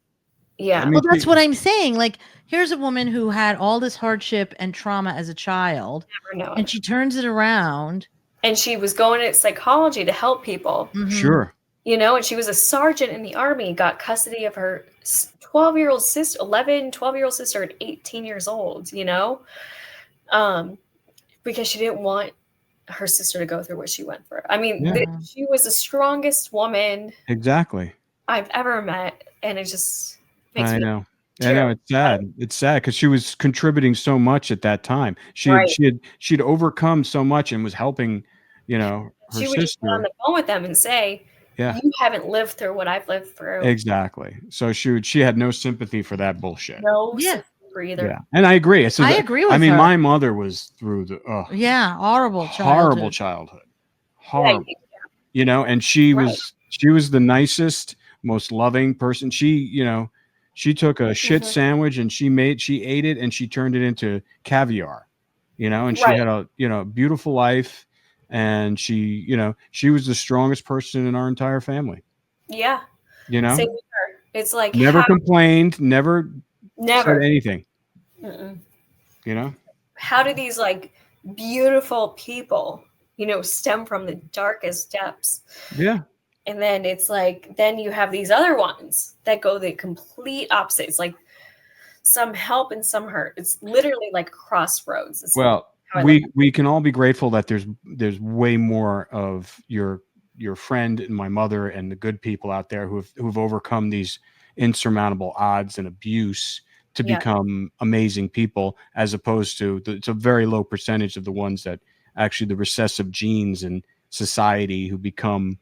yeah. I mean, well, that's what I'm saying. Like, here's a woman who had all this hardship and trauma as a child, and she turns it around. And she was going to psychology to help people. Mm-hmm. Sure. You know, and she was a sergeant in the Army, got custody of her 12-year-old sister, 12-year-old sister at 18 years old, you know, because she didn't want her sister to go through what she went through. I mean, Yeah. she was the strongest woman Exactly. I've ever met, and it just makes I me know. I know, terrible. it's sad. It's sad because she was contributing so much at that time. Right. She'd overcome so much and was helping, her She would just get on sister. the phone with them and say, Yeah, "You haven't lived through what I've lived through." exactly. So she had no sympathy for that bullshit. No Yeah. sympathy for either. Yeah, and I agree. I agree with I mean, her. my mother was through the Yeah, horrible horrible childhood. horrible. And she was the nicest, most loving person. She took a shit sandwich and she ate it and she turned it into caviar, and she had a beautiful life, and she was the strongest person in our entire family. Yeah. Same with her. It's like never complained, never said anything. Mm-mm. How do these like beautiful people, stem from the darkest depths? Yeah. And then it's like, then you have these other ones that go the complete opposite. It's like some help and some hurt. It's literally like crossroads. Well, we can all be grateful that there's way more of your friend and my mother and the good people out there who've overcome these insurmountable odds and abuse to become amazing people, as opposed to it's a very low percentage of the ones that actually the recessive genes in society who become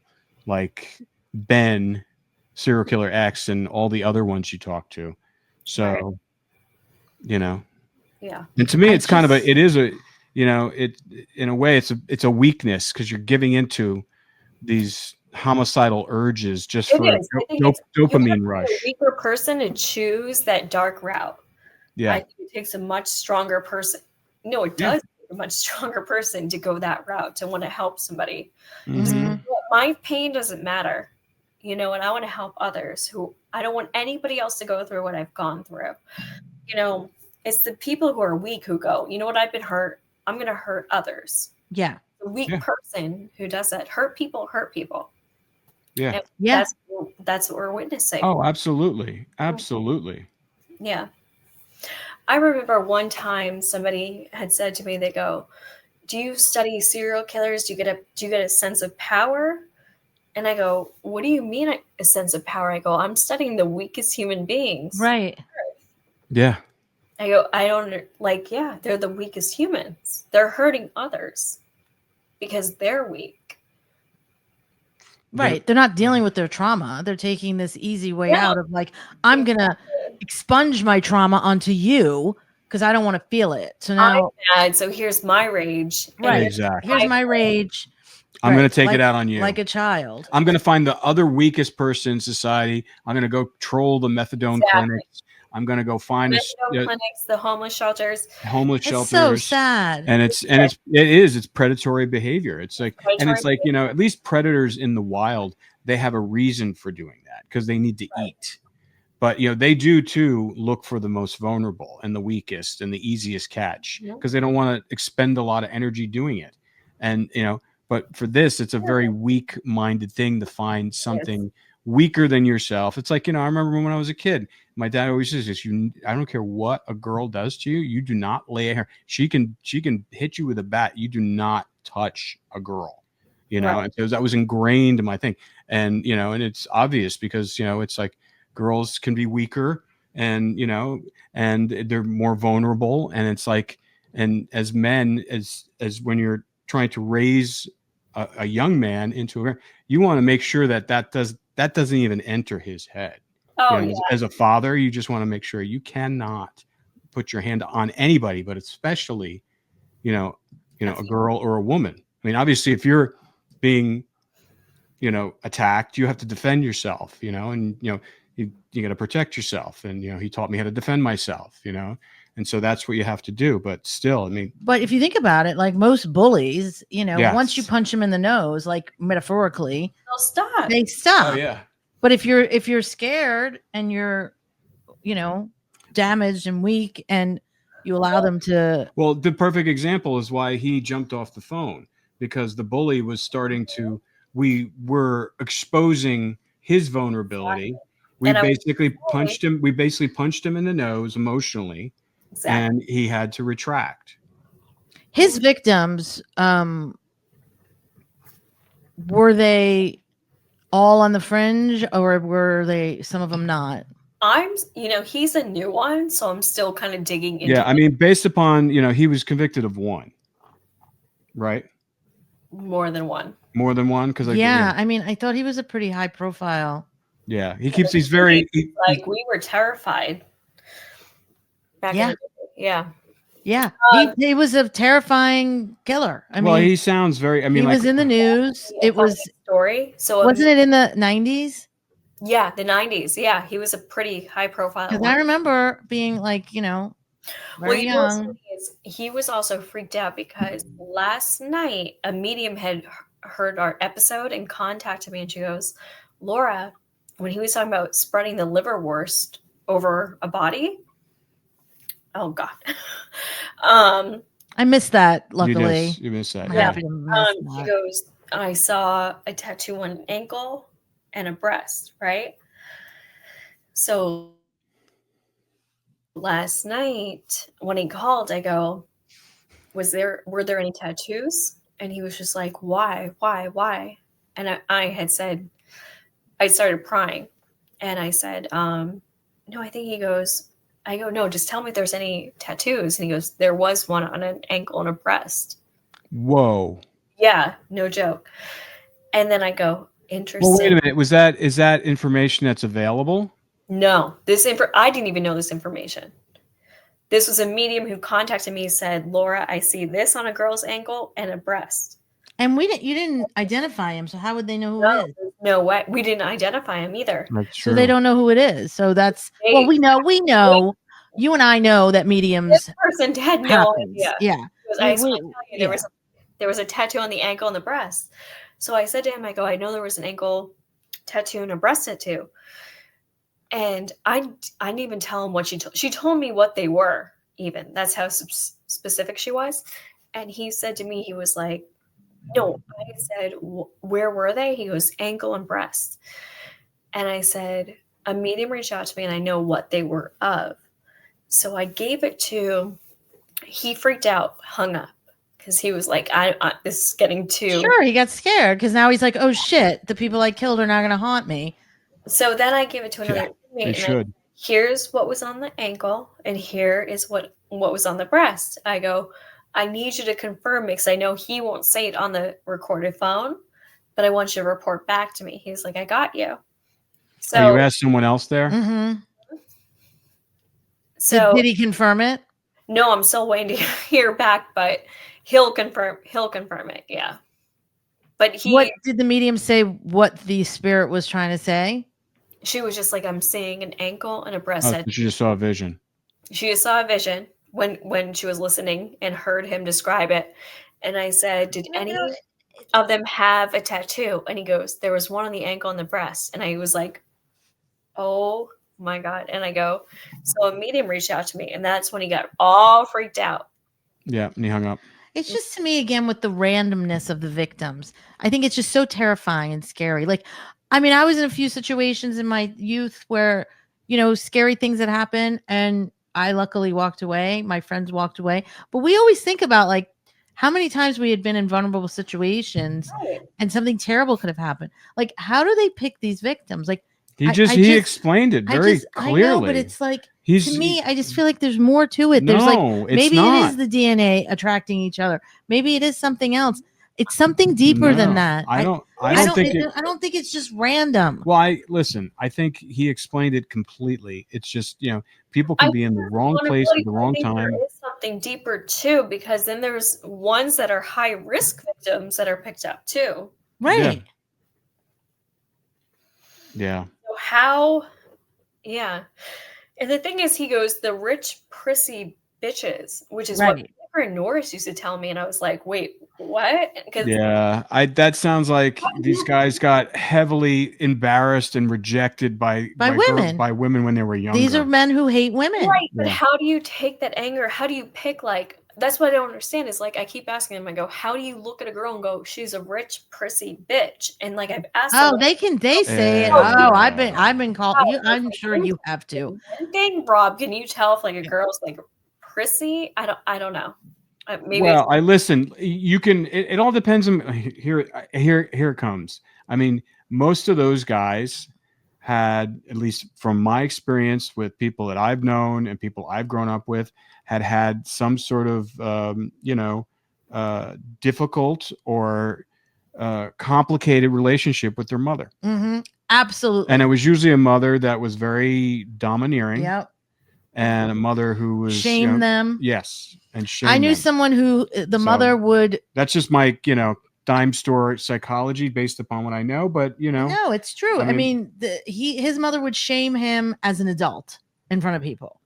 like Ben, serial killer X, and all the other ones you talk to. So, Yeah. And to me, it's kind of it is a, it in a way it's a weakness because you're giving into these homicidal urges just for a dopamine rush. A weaker person to choose that dark route. Yeah. I think it takes a much stronger person. No, it does take a much stronger person to go that route, to want to help somebody. Mm-hmm. My pain doesn't matter, and I want to help others who I don't want anybody else to go through what I've gone through. It's the people who are weak who go, you know what, I've been hurt. I'm going to hurt others. Yeah. The weak person who does that. Hurt people. Yeah. And that's what we're witnessing. Oh, absolutely. Absolutely. Yeah. I remember one time somebody had said to me, they go, "Do you study serial killers? Do you get a sense of power?" And I go, "What do you mean a sense of power?" I go, "I'm studying the weakest human beings." Right. Yeah. I go, I don't they're the weakest humans. They're hurting others because they're weak. Right. They're not dealing with their trauma. They're taking this easy way out of like, I'm going to expunge my trauma onto you because I don't want to feel it. So now I'm mad, so here's my rage. Right. Exactly. Here's my rage. I'm going to take it out on you. Like a child. I'm going to find the other weakest person in society. I'm going to go troll the methadone clinics. I'm going to go find clinics, the homeless shelters. It's so sad. And it's predatory behavior. It's like, at least predators in the wild, they have a reason for doing that because they need to eat. But, they do too look for the most vulnerable and the weakest and the easiest catch because they don't want to expend a lot of energy doing it. And, but for this, it's a very weak-minded thing to find something weaker than yourself. It's like, I remember when I was a kid, my dad always says this, I don't care what a girl does to you, you do not lay a hair. She can hit you with a bat. You do not touch a girl, and so that was ingrained in my thing. And, and it's obvious because, it's like girls can be weaker and, and they're more vulnerable. And it's like, and as men, as when you're trying to raise a young man into you want to make sure that doesn't even enter his head. As a father, you just want to make sure you cannot put your hand on anybody, but especially, a girl or a woman. I mean, obviously, if you're being, attacked, you have to defend yourself, and you got to protect yourself. And he taught me how to defend myself, and so that's what you have to do. But still, I mean, but if you think about it, like most bullies, once you punch them in the nose, like metaphorically, they'll stop. They stop. Oh yeah. But if you're scared and you're, damaged and weak, and you allow them to. Well, the perfect example is why he jumped off the phone, because the bully was starting to. We were exposing his vulnerability. We basically punched him. We basically punched him in the nose emotionally, and he had to retract. His victims were they all on the fringe, or were they some of them not? He's a new one, so I'm still kind of digging into Yeah, I mean, based upon, he was convicted of one, right? more than one. More than one? Because I mean, I thought he was a pretty high profile. Yeah, he keeps these very We were terrified. Back in the day. Yeah. Yeah, he was a terrifying killer. I mean, he sounds very. I mean, he was in the news. It was story. So wasn't it in the 90s? Yeah, the 90s. Yeah, he was a pretty high profile. Because I remember being like, very young. He was also freaked out because last night a medium had heard our episode and contacted me, and she goes, Laura, when he was talking about spreading the liverwurst over a body. Oh God. I missed that, luckily. You missed that. I'm Yeah. happy to miss that. He goes, I saw a tattoo on an ankle and a breast, right? So last night when he called, I go, were there any tattoos? And he was just like, why? And I had said, I started prying, and I said, no, I think I go, no, just tell me if there's any tattoos. And he goes, there was one on an ankle and a breast. Whoa. Yeah, no joke. And then I go, interesting. Well, wait a minute. Is that information that's available? No, I didn't even know this information. This was a medium who contacted me, said, Laura, I see this on a girl's ankle and a breast. And you didn't identify him, so how would they know who it is? No way. We didn't identify him either. That's true. So they don't know who it is. So we know. You and I know that mediums. This person had no idea. Yeah. There was a tattoo on the ankle and the breast. So I said to him, I go, I know there was an ankle tattoo and a breast tattoo. And I didn't even tell him what she told me what they were, even. That's how specific she was. And he said to me, he was like, no, I said, where were they? He goes, ankle and breast. And I said, a medium reached out to me and I know what they were of. So I gave it to, he freaked out, hung up. Because he was like, this is getting too... Sure, he got scared because now he's like, oh shit, the people I killed are not going to haunt me. So then I gave it to another they should. Here's what was on the ankle, and here is what was on the breast. I go, I need you to confirm because I know he won't say it on the recorded phone, but I want you to report back to me. He's like, I got you. So you asked someone else there? Mm-hmm. So did he confirm it? No, I'm still waiting to hear back, but he'll confirm it. Yeah. But what did the medium say what the spirit was trying to say? She was just like, I'm seeing an ankle and a breast. She just saw a vision. She just saw a vision when she was listening and heard him describe it. And I said, did any of them have a tattoo? And he goes, there was one on the ankle and the breast. And I was like, oh my God. And I go, so a medium reached out to me. And that's when he got all freaked out. Yeah. And he hung up. It's just, to me, again, with the randomness of the victims, I think it's just so terrifying and scary. Like, I mean, I was in a few situations in my youth where, scary things had happened and I luckily walked away. My friends walked away. But we always think about like how many times we had been in vulnerable situations and something terrible could have happened. Like, how do they pick these victims? Like, he explained it very clearly. I know, but it's like, to me, I just feel like there's more to it. There's maybe it is the DNA attracting each other. Maybe it is something else. It's something deeper than that. I don't think it's just random. Well, I think he explained it completely. It's just, people can be in the wrong place at the wrong time. There is something deeper too, because then there's ones that are high risk victims that are picked up too. Right. Yeah. So how? Yeah. And the thing is, he goes, the rich, prissy bitches, which is what Norris used to tell me. And I was like, wait, what? That sounds like these guys got heavily embarrassed and rejected by women when they were younger. These are men who hate women. Right. But how do you take that anger? How do you pick, like, that's what I don't understand is like, I keep asking them, I go, how do you look at a girl and go, she's a rich, prissy bitch? And like, I've asked them. They say it. Oh, I've been called. I'm sure you have to. One thing, Rob, can you tell if like a girl's like prissy? I don't know. Maybe Well, I listen. You can. It all depends on here. Here it comes. I mean, most of those guys had, at least from my experience with people that I've known and people I've grown up with, had some sort of difficult or complicated relationship with their mother. Absolutely. And it was usually a mother that was very domineering. Yep. And a mother who was shame them. Yes, and shame I knew them. someone who the mother would. That's just my dime store psychology based upon what I know, but no, it's true. I mean his mother would shame him as an adult in front of people,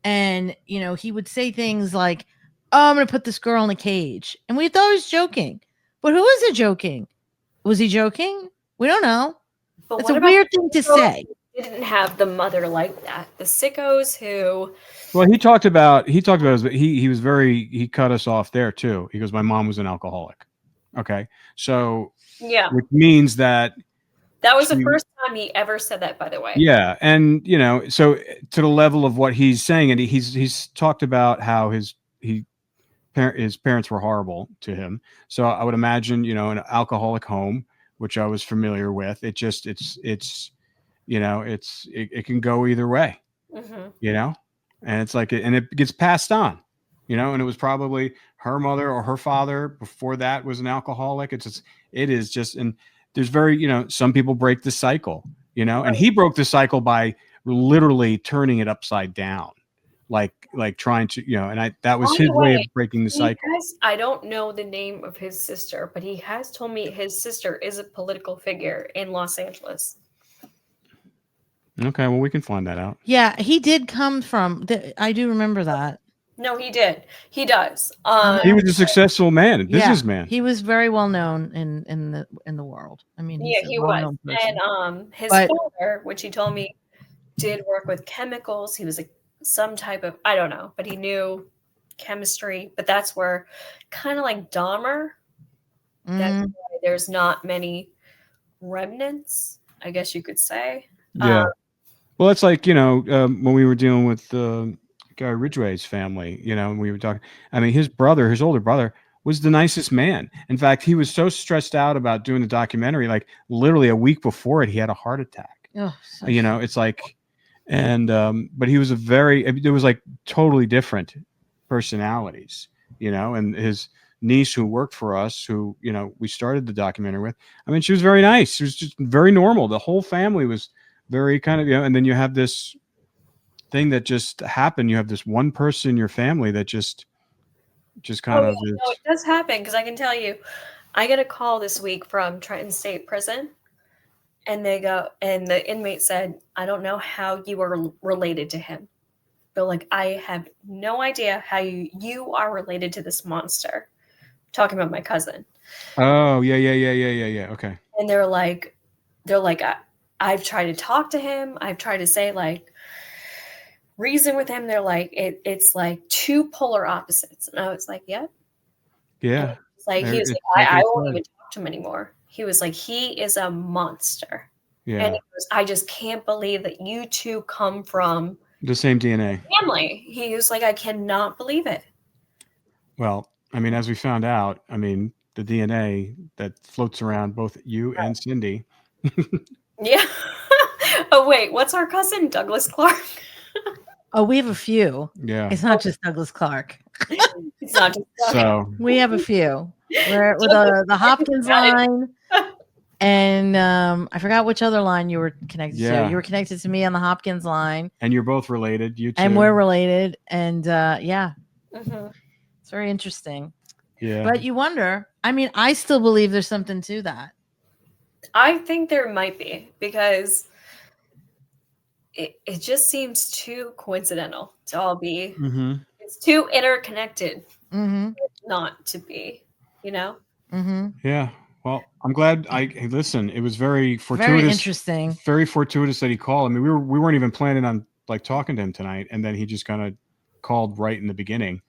and he would say things like, "Oh, I'm gonna put this girl in a cage," and we thought he was joking, but who was it joking? Was he joking? We don't know. But it's a weird thing to say. Didn't have the mother like that. The sickos who. Well, he talked about he was very, he cut us off there too. He goes, my mom was an alcoholic. Okay, so yeah, which means that was the first time he ever said that, by the way. Yeah, and so to the level of what he's saying, and he's talked about how his parents were horrible to him. So I would imagine an alcoholic home, which I was familiar with. It can go either way. And it's like, and it gets passed on. And it was probably her mother or her father before that was an alcoholic. It is just, and there's very, some people break the cycle, and he broke the cycle by literally turning it upside down, like trying to, and that was his way of breaking the cycle. I don't know the name of his sister, but he has told me his sister is a political figure in Los Angeles. Okay, well, we can find that out. Yeah, he did come from. I do remember that. No, he did. He does. He was a successful man, a businessman. He was very well known in the world. I mean, yeah, he was. And his father, which he told me, did work with chemicals. He was some type of, I don't know, but he knew chemistry. But that's where, kind of like Dahmer, that's why there's not many remnants, I guess you could say. Yeah. Well, it's like, when we were dealing with Guy Ridgway's family, we were talking, I mean, his older brother was the nicest man. In fact, he was so stressed out about doing the documentary, like literally a week before it, he had a heart attack. Oh, it's like, and, but he was there was like totally different personalities, and his niece who worked for us, who, we started the documentary with, I mean, she was very nice. She was just very normal. The whole family was very kind of, and then you have this thing that just happened. You have this one person in your family that just kind of is. No, it does happen, because I can tell you, I get a call this week from Trenton State Prison, and they go, and the inmate said, I don't know how you are related to him, but like, I have no idea how you are related to this monster. Talking about my cousin. Oh, yeah. Okay. And they're like, I've tried to talk to him. I've tried to say, like, reason with him. They're like, it's like two polar opposites. And I was like, yeah. Yeah. Like, he was like, I won't even talk to him anymore. He was like, he is a monster. Yeah. And he goes, I just can't believe that you two come from the same DNA family. He was like, I cannot believe it. Well, I mean, as we found out, I mean, the DNA that floats around both you and Cindy. Yeah. Oh, wait, what's our cousin? Douglas Clark? Oh, we have a few. Yeah. It's not just Douglas Clark. It's not just Douglas. So we have a few. We're with the Hopkins line. And I forgot which other line you were connected to. You were connected to me on the Hopkins line. And you're both related. You two. And we're related. And yeah. Mm-hmm. It's very interesting. Yeah. But you wonder, I mean, I still believe there's something to that. I think there might be, because it just seems too coincidental to all be. Mm-hmm. It's too interconnected not to be, Mm-hmm. Yeah. Well, I'm glad listen, it was very fortuitous. Very interesting. Very fortuitous that he called. I mean, we weren't even planning on like talking to him tonight. And then he just kind of called right in the beginning.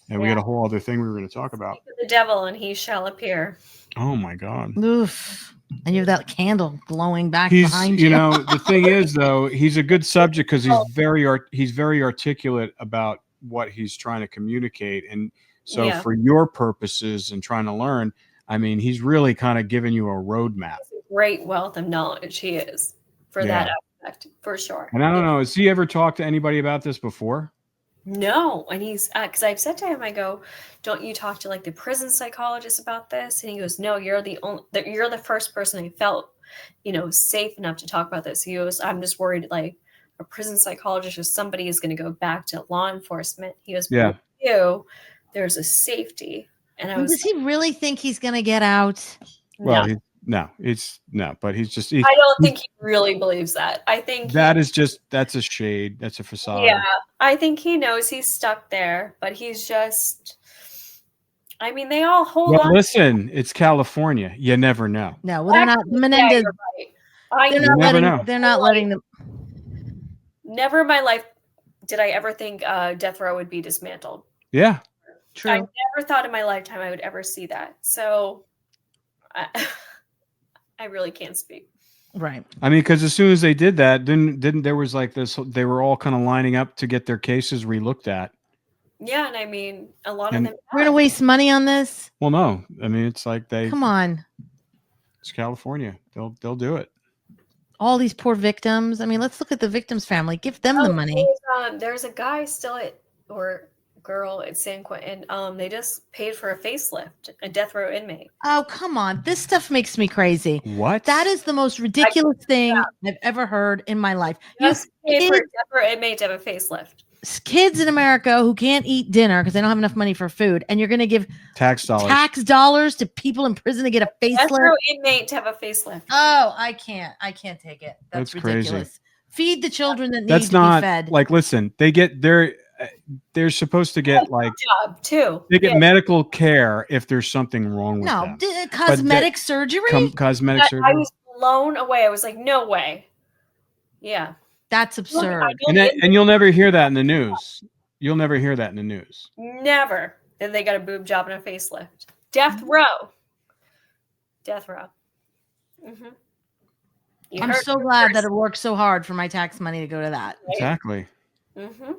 And we had a whole other thing we were going to talk about. The devil, and he shall appear. Oh my God. Oof. And you have that candle glowing back behind you. You know, the thing is, though, he's a good subject because he's very articulate about what he's trying to communicate. And So Yeah. for your purposes and trying to learn, I mean, he's really kind of giving you a roadmap. Great wealth of knowledge he is for that Yeah. aspect, for sure. And I don't know, has he ever talked to anybody about this before? No, and he's because I've said to him, I go, "Don't you talk to like the prison psychologist about this?" And he goes, "No, you're you're the first person I felt, safe enough to talk about this." He goes, "I'm just worried like a prison psychologist or somebody is going to go back to law enforcement." He goes, Yeah. "But with you, there's a safety." And I was, Does he really think he's going to get out? Well, no, but he's just. I don't think he really believes that. I think that's a shade. That's a facade. yeah, I think he knows he's stuck there, but he's just. I mean, they all hold Well, on. listen, it's California. You never know. No, well, they're not. Yeah, Menendez. you're right. They're You not never letting. know. They're not letting them. Never in my life did I ever think death row would be dismantled. Yeah. True. I never thought in my lifetime I would ever see that. So I really can't speak. Right. I mean, because as soon as they did that, didn't there was like this? They were all kind of lining up to get their cases relooked at. Yeah, and I mean, a lot And- of them. We're gonna waste money on this. Well, no, I mean it's like Come on, it's California. They'll do it. all these poor victims. I mean, let's look at the victims' family. Give them the money. There's a guy still or girl at San Quentin. They just paid for a facelift, a death row inmate. Oh, come on. This stuff makes me crazy. What? That is the most ridiculous thing I've ever heard in my life. Just paid for a kids, death row inmate to have a facelift. kids in America who can't eat dinner because they don't have enough money for food, and you're going to give tax dollars. tax dollars to people in prison to get a Death row facelift? inmate to have a facelift. Oh, I can't take it. That's Crazy. ridiculous. Feed the children that need That's to not be fed. like. Listen, they're supposed to get like Job too. they get medical care if there's something wrong with No, them. cosmetic surgery. Cosmetic surgery. I was blown away. I was like, no way. Yeah. That's absurd. And you'll never hear that in the news. You'll never hear that in the news. Never. Then they got a boob job and a facelift. Death row. Death row. Mm-hmm. I'm so glad that it worked so hard for my tax money to go to that. Right? Exactly. Mm-hmm.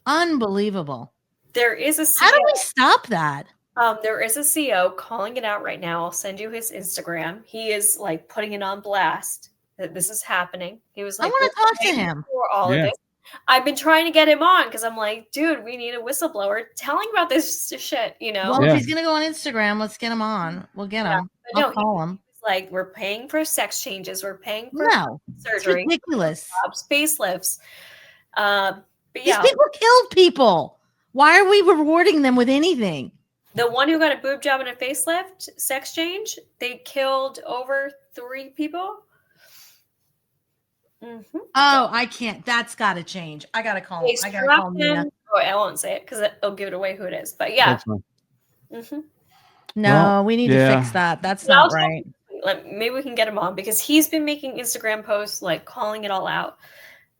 Unbelievable. There is a CO. How do we stop that? There is a CO calling it out right now. I'll send you his Instagram. He is like putting it on blast that this is happening. He was like, I want to talk to him. For all of this. I've been trying to get him on because I'm like, dude, we need a whistleblower telling about this shit, Well, if he's gonna go on Instagram, let's get him on. We'll get him. But I'll call him. Like, we're paying for sex changes, we're paying for surgery, it's ridiculous. jobs, facelifts. But yeah, These people killed people. Why are we rewarding them with anything? the one who got a boob job and a facelift, sex change, they killed over 3 people. Mm-hmm. Oh, I can't. That's got to change. I got to call him. I got to call Nina. Oh, I won't say it because it'll give it away who it is. But yeah. Mm-hmm. No, we need to fix that. That's not right. Maybe we can get him on because he's been making Instagram posts like calling it all out.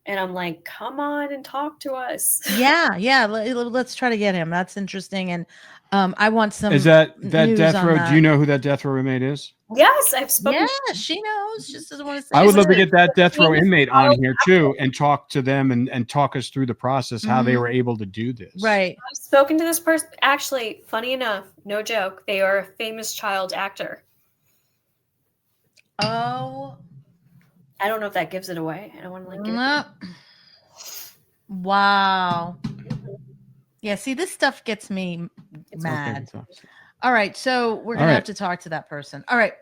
And I'm like, come on and talk to us. Yeah. Let's try to get him. That's interesting. And I want some. Is that death row? Do you know who that death row inmate is? Yes, I've spoken. Yeah, she knows. Just doesn't want to say. I would love to get that death row inmate on here too and talk to them and talk us through the process, how they were able to do this. Right. I've spoken to this person. Actually, funny enough, no joke, they are a famous child actor. Oh. I don't know if that gives it away. I don't want to link it. No. Wow. Yeah, see, this stuff gets me mad. Okay. All right, so we're gonna have to talk to that person. All right.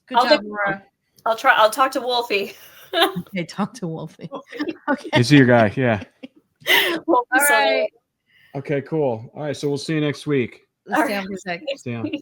Good job, Laura. I'll talk to Wolfie. Okay, talk to Wolfie. Okay. Is he your guy? Yeah. All right. Okay, cool. All right, so we'll see you next week. Let's stay on for a sec. Stay on.